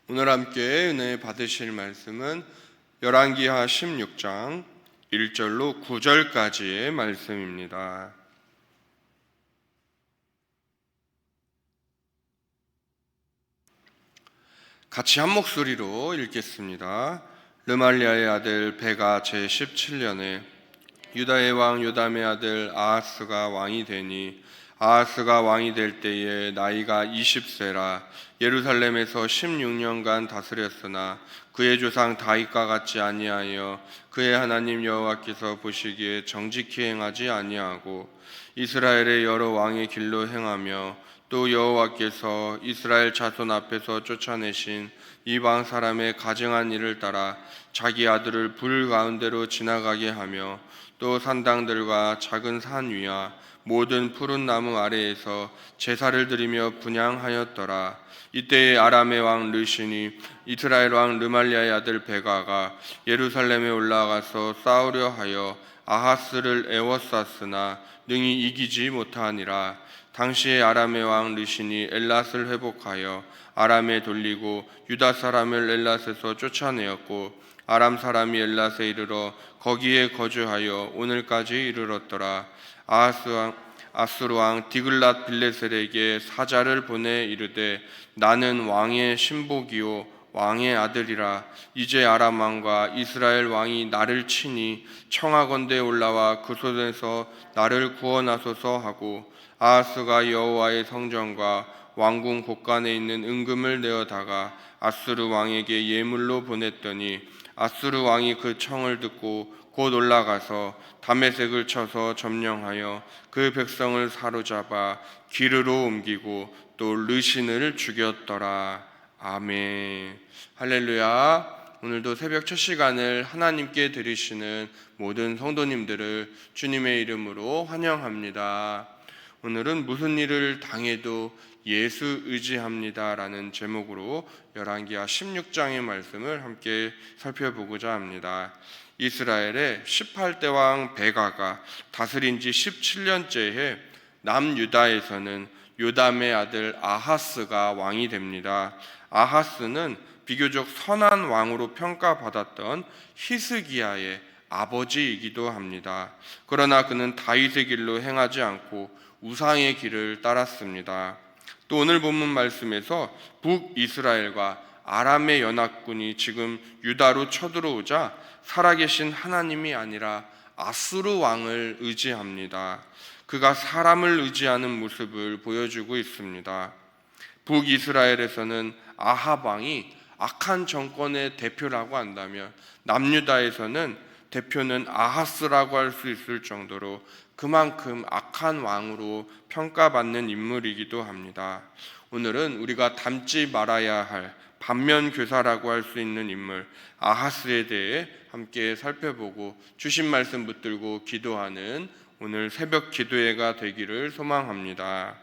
오늘 함께 은혜 받으실 말씀은 열왕기하 16장 1절로 9절까지의 말씀입니다. 같이 한 목소리로 읽겠습니다. 르말리아의 아들 베가 제17년에 유다의 왕 요담의 아들 아하스가 왕이 되니 아하스가 왕이 될 때에 나이가 20세라 예루살렘에서 16년간 다스렸으나 그의 조상 다윗과 같지 아니하여 그의 하나님 여호와께서 보시기에 정직히 행하지 아니하고 이스라엘의 여러 왕의 길로 행하며 또 여호와께서 이스라엘 자손 앞에서 쫓아내신 이방 사람의 가증한 일을 따라 자기 아들을 불 가운데로 지나가게 하며 또 산당들과 작은 산 위와 모든 푸른 나무 아래에서 제사를 드리며 분향하였더라. 이때에 아람의 왕 르신이 이스라엘 왕 르말리아의 아들 베가가 예루살렘에 올라가서 싸우려 하여 아하스를 애워쌌으나 능히 이기지 못하니라. 당시에 아람의 왕 르신이 엘랏을 회복하여 아람에 돌리고 유다 사람을 엘랏에서 쫓아내었고 아람 사람이 엘랏에 이르러 거기에 거주하여 오늘까지 이르렀더라. 아수르 왕 디글랏 빌레셀에게 사자를 보내 이르되 나는 왕의 신복이요 왕의 아들이라. 이제 아람 왕과 이스라엘 왕이 나를 치니 청하건대 올라와 그 손에서 나를 구원하소서 하고 아하스가 여호와의 성전과 왕궁 곳간에 있는 은금을 내어다가 아수르 왕에게 예물로 보냈더니 아수르 왕이 그 청을 듣고 곧 올라가서 다메섹을 쳐서 점령하여 그 백성을 사로잡아 기르로 옮기고 또 르신을 죽였더라. 아멘. 할렐루야. 오늘도 새벽 첫 시간을 하나님께 드리시는 모든 성도님들을 주님의 이름으로 환영합니다. 오늘은 무슨 일을 당해도 예수 의지합니다 라는 제목으로 열왕기하 16장의 말씀을 함께 살펴보고자 합니다. 이스라엘의 18대 왕 베가가 다스린 지 17년째에 남유다에서는 요담의 아들 아하스가 왕이 됩니다. 아하스는 비교적 선한 왕으로 평가받았던 히스기야의 아버지이기도 합니다. 그러나 그는 다윗의 길로 행하지 않고 우상의 길을 따랐습니다. 또 오늘 본문 말씀에서 북이스라엘과 아람의 연합군이 지금 유다로 쳐들어오자 살아계신 하나님이 아니라 아수르 왕을 의지합니다. 그가 사람을 의지하는 모습을 보여주고 있습니다. 북이스라엘에서는 아합 왕이 악한 정권의 대표라고 한다면 남유다에서는 대표는 아하스라고 할 수 있을 정도로 그만큼 악한 왕으로 평가받는 인물이기도 합니다. 오늘은 우리가 닮지 말아야 할 반면교사라고 할 수 있는 인물 아하스에 대해 함께 살펴보고 주신 말씀 붙들고 기도하는 오늘 새벽 기도회가 되기를 소망합니다.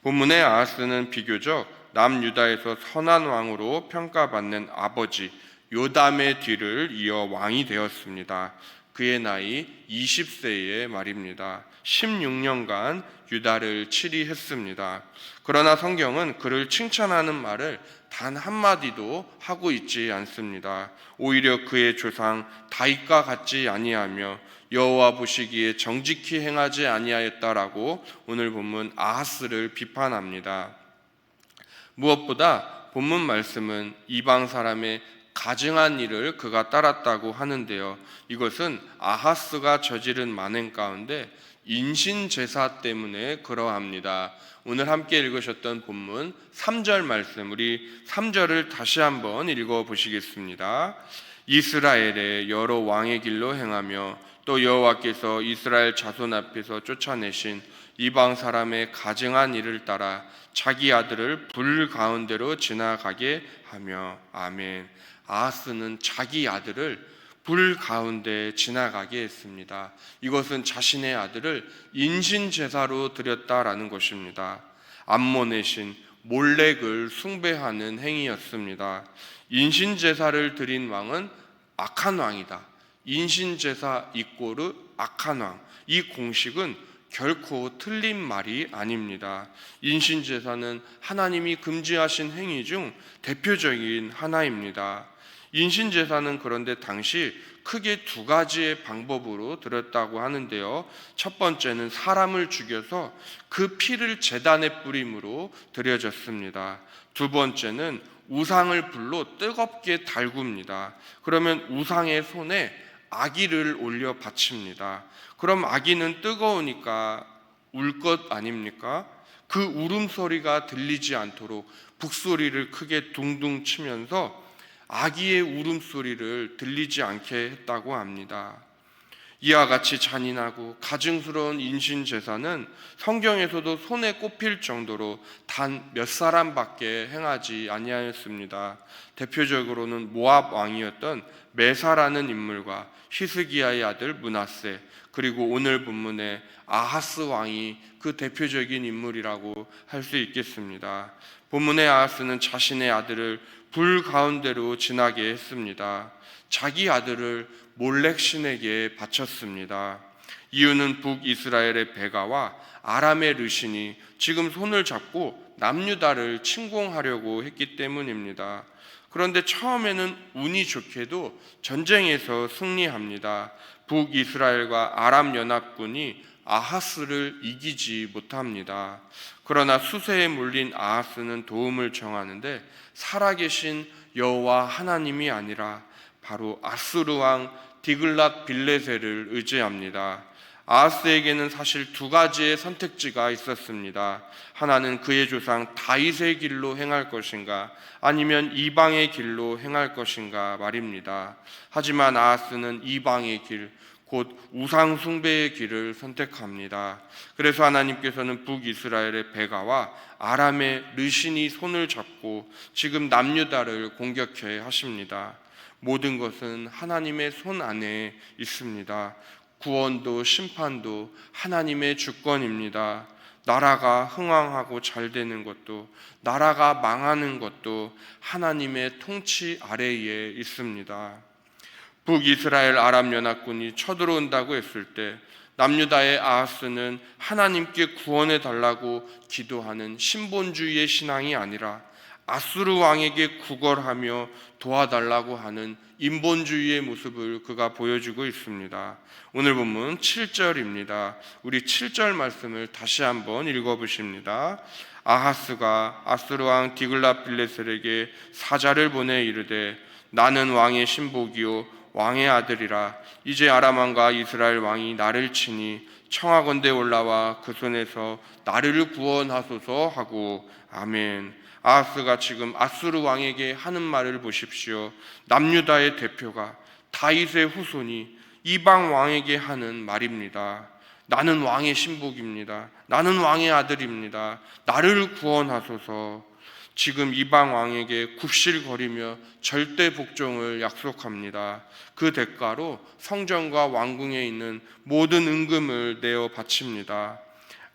본문의 아하스는 비교적 남유다에서 선한 왕으로 평가받는 아버지 요담의 뒤를 이어 왕이 되었습니다. 그의 나이 20세의 말입니다. 16년간 유다를 치리했습니다. 그러나 성경은 그를 칭찬하는 말을 단 한마디도 하고 있지 않습니다. 오히려 그의 조상 다윗과 같지 아니하며 여호와 보시기에 정직히 행하지 아니하였다라고 오늘 본문 아하스를 비판합니다. 무엇보다 본문 말씀은 이방 사람의 가증한 일을 그가 따랐다고 하는데요. 이것은 아하스가 저지른 만행 가운데 인신제사 때문에 그러합니다. 오늘 함께 읽으셨던 본문 3절 말씀, 우리 3절을 다시 한번 읽어보시겠습니다. 이스라엘의 여러 왕의 길로 행하며 또 여호와께서 이스라엘 자손 앞에서 쫓아내신 이방 사람의 가증한 일을 따라 자기 아들을 불 가운데로 지나가게 하며. 아멘. 아하스는 자기 아들을 불 가운데 지나가게 했습니다. 이것은 자신의 아들을 인신제사로 드렸다라는 것입니다. 암몬의 신 몰렉을 숭배하는 행위였습니다. 인신제사를 드린 왕은 악한 왕이다. 인신제사 이꼬르 악한 왕. 이 공식은 결코 틀린 말이 아닙니다. 인신제사는 하나님이 금지하신 행위 중 대표적인 하나입니다. 인신제사는 그런데 당시 크게 두 가지의 방법으로 드렸다고 하는데요. 첫 번째는 사람을 죽여서 그 피를 제단에 뿌림으로 드려졌습니다. 두 번째는 우상을 불로 뜨겁게 달굽니다. 그러면 우상의 손에 아기를 올려 바칩니다. 그럼 아기는 뜨거우니까 울 것 아닙니까? 그 울음소리가 들리지 않도록 북소리를 크게 둥둥 치면서 아기의 울음소리를 들리지 않게 했다고 합니다. 이와 같이 잔인하고 가증스러운 인신제사는 성경에서도 손에 꼽힐 정도로 단 몇 사람밖에 행하지 아니하였습니다. 대표적으로는 모압 왕이었던 메사라는 인물과 히스기야의 아들 므낫세, 그리고 오늘 본문의 아하스 왕이 그 대표적인 인물이라고 할 수 있겠습니다. 본문의 아하스는 자신의 아들을 불 가운데로 지나게 했습니다. 자기 아들을 몰렉신에게 바쳤습니다. 이유는 북이스라엘의 베가와 아람의 르신이 지금 손을 잡고 남유다를 침공하려고 했기 때문입니다. 그런데 처음에는 운이 좋게도 전쟁에서 승리합니다. 북이스라엘과 아람 연합군이 아하스를 이기지 못합니다. 그러나 수세에 몰린 아하스는 도움을 청하는데 살아계신 여호와 하나님이 아니라 바로 아수르 왕 디글랏 빌레셀을 의지합니다. 아하스에게는 사실 두 가지의 선택지가 있었습니다. 하나는 그의 조상 다윗의 길로 행할 것인가, 아니면 이방의 길로 행할 것인가 말입니다. 하지만 아하스는 이방의 길, 곧 우상 숭배의 길을 선택합니다. 그래서 하나님께서는 북이스라엘의 베가와 아람의 르신이 손을 잡고 지금 남유다를 공격해 하십니다. 모든 것은 하나님의 손 안에 있습니다. 구원도 심판도 하나님의 주권입니다. 나라가 흥왕하고 잘 되는 것도, 나라가 망하는 것도 하나님의 통치 아래에 있습니다. 북이스라엘 아람 연합군이 쳐들어온다고 했을 때 남유다의 아하스는 하나님께 구원해 달라고 기도하는 신본주의의 신앙이 아니라 아수르 왕에게 구걸하며 도와달라고 하는 인본주의의 모습을 그가 보여주고 있습니다. 오늘 본문 7절입니다. 우리 7절 말씀을 다시 한번 읽어보십니다. 아하스가 아수르 왕 디글랏 빌레셀에게 사자를 보내 이르되 나는 왕의 신복이요 왕의 아들이라. 이제 아람 왕과 이스라엘 왕이 나를 치니 청하건대 올라와 그 손에서 나를 구원하소서 하고. 아멘. 아하스가 지금 아수르 왕에게 하는 말을 보십시오. 남유다의 대표가, 다윗의 후손이 이방 왕에게 하는 말입니다. 나는 왕의 신복입니다. 나는 왕의 아들입니다. 나를 구원하소서. 지금 이방 왕에게 굽실거리며 절대 복종을 약속합니다. 그 대가로 성전과 왕궁에 있는 모든 은금을 내어 바칩니다.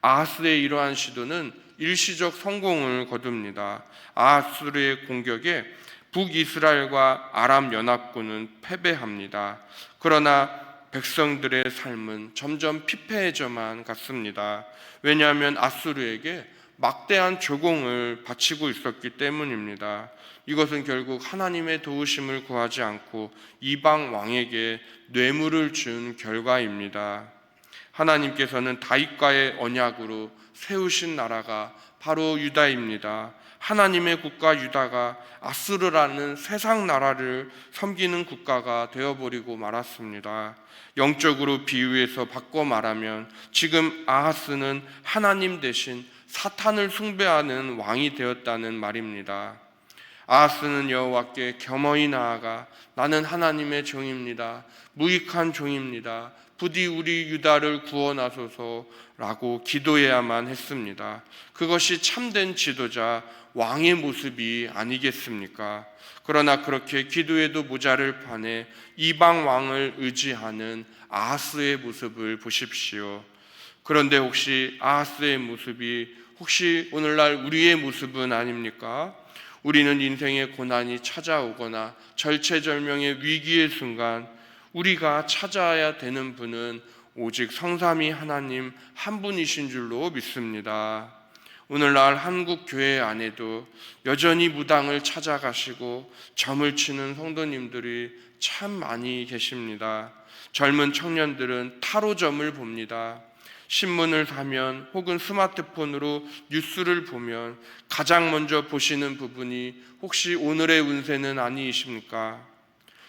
아하스의 이러한 시도는 일시적 성공을 거둡니다. 아하스의 공격에 북이스라엘과 아람 연합군은 패배합니다. 그러나 백성들의 삶은 점점 피폐해져만 갔습니다. 왜냐하면 아수르에게 막대한 조공을 바치고 있었기 때문입니다. 이것은 결국 하나님의 도우심을 구하지 않고 이방 왕에게 뇌물을 준 결과입니다. 하나님께서는 다윗과의 언약으로 세우신 나라가 바로 유다입니다. 하나님의 국가 유다가 아수르라는 세상 나라를 섬기는 국가가 되어버리고 말았습니다. 영적으로 비유해서 바꿔 말하면 지금 아하스는 하나님 대신 사탄을 숭배하는 왕이 되었다는 말입니다. 아하스는 여호와께 겸허히 나아가 나는 하나님의 종입니다. 무익한 종입니다. 부디 우리 유다를 구원하소서라고 기도해야만 했습니다. 그것이 참된 지도자 왕의 모습이 아니겠습니까? 그러나 그렇게 기도해도 모자를 판에 이방 왕을 의지하는 아하스의 모습을 보십시오. 그런데 혹시 아하스의 모습이 혹시 오늘날 우리의 모습은 아닙니까? 우리는 인생의 고난이 찾아오거나 절체절명의 위기의 순간 우리가 찾아야 되는 분은 오직 성삼위 하나님 한 분이신 줄로 믿습니다. 오늘날 한국 교회 안에도 여전히 무당을 찾아가시고 점을 치는 성도님들이 참 많이 계십니다. 젊은 청년들은 타로점을 봅니다. 신문을 사면 혹은 스마트폰으로 뉴스를 보면 가장 먼저 보시는 부분이 혹시 오늘의 운세는 아니십니까?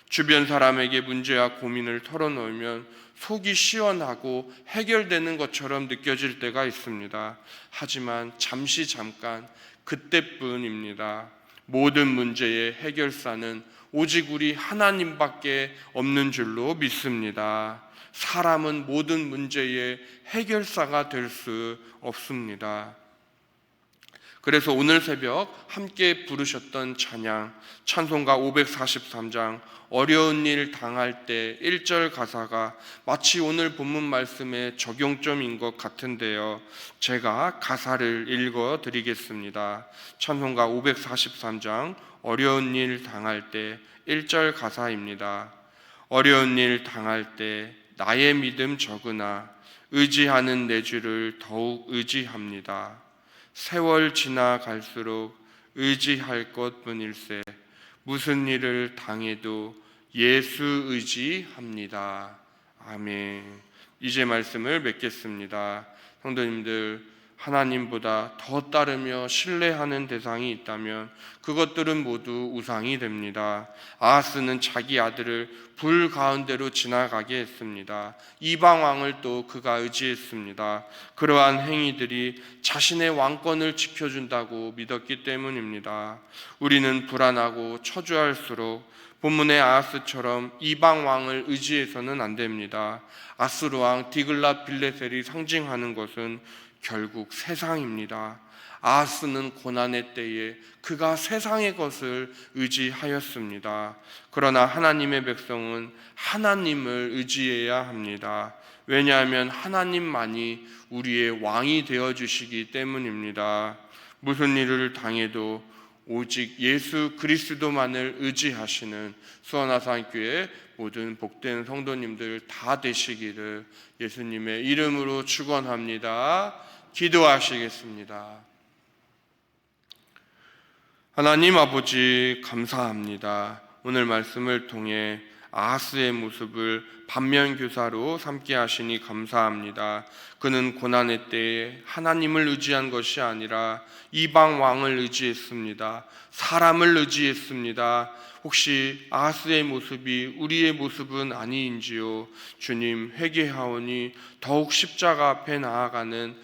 주변 사람에게 문제와 고민을 털어놓으면 속이 시원하고 해결되는 것처럼 느껴질 때가 있습니다. 하지만 잠깐 그때뿐입니다. 모든 문제의 해결사는 오직 우리 하나님밖에 없는 줄로 믿습니다. 사람은 모든 문제의 해결사가 될 수 없습니다. 그래서 오늘 새벽 함께 부르셨던 찬양 찬송가 543장 어려운 일 당할 때 1절 가사가 마치 오늘 본문 말씀의 적용점인 것 같은데요. 제가 가사를 읽어 드리겠습니다. 찬송가 543장 어려운 일 당할 때 1절 가사입니다. 어려운 일 당할 때 나의 믿음 적으나 의지하는 내 주를 더욱 의지합니다. 세월 지나갈수록 의지할 것뿐일세 무슨 일을 당해도 예수 의지합니다. 아멘. 이제 말씀을 맺겠습니다. 성도님들, 하나님보다 더 따르며 신뢰하는 대상이 있다면 그것들은 모두 우상이 됩니다. 아하스는 자기 아들을 불 가운데로 지나가게 했습니다. 이방 왕을 또 그가 의지했습니다. 그러한 행위들이 자신의 왕권을 지켜준다고 믿었기 때문입니다. 우리는 불안하고 초조할수록 본문의 아하스처럼 이방 왕을 의지해서는 안 됩니다. 아수르 왕 디글랏 빌레셀이 상징하는 것은 결국 세상입니다. 아하스는 고난의 때에 그가 세상의 것을 의지하였습니다. 그러나 하나님의 백성은 하나님을 의지해야 합니다. 왜냐하면 하나님만이 우리의 왕이 되어주시기 때문입니다. 무슨 일을 당해도 오직 예수 그리스도만을 의지하시는 수원아산교회 모든 복된 성도님들 다 되시기를 예수님의 이름으로 축원합니다. 기도하시겠습니다. 하나님 아버지 감사합니다. 오늘 말씀을 통해 아하스의 모습을 반면교사로 삼게 하시니 감사합니다. 그는 고난의 때에 하나님을 의지한 것이 아니라 이방 왕을 의지했습니다. 사람을 의지했습니다. 혹시 아하스의 모습이 우리의 모습은 아니인지요? 주님, 회개하오니 더욱 십자가 앞에 나아가는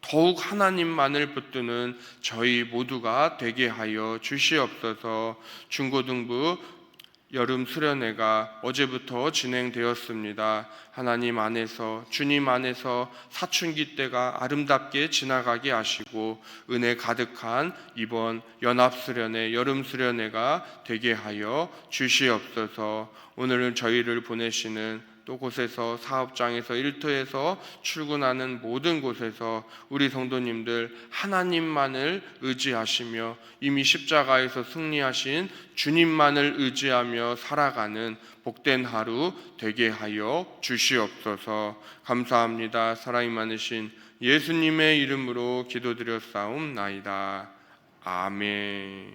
더욱 하나님만을 붙드는 저희 모두가 되게 하여 주시옵소서. 중고등부 여름 수련회가 어제부터 진행되었습니다. 하나님 안에서, 주님 안에서 사춘기 때가 아름답게 지나가게 하시고 은혜 가득한 이번 연합수련회, 여름 수련회가 되게 하여 주시옵소서. 오늘은 저희를 보내시는 또 곳에서 사업장에서 일터에서 출근하는 모든 곳에서 우리 성도님들 하나님만을 의지하시며 이미 십자가에서 승리하신 주님만을 의지하며 살아가는 복된 하루 되게 하여 주시옵소서. 감사합니다. 사랑이 많으신 예수님의 이름으로 기도드렸사옵나이다. 아멘.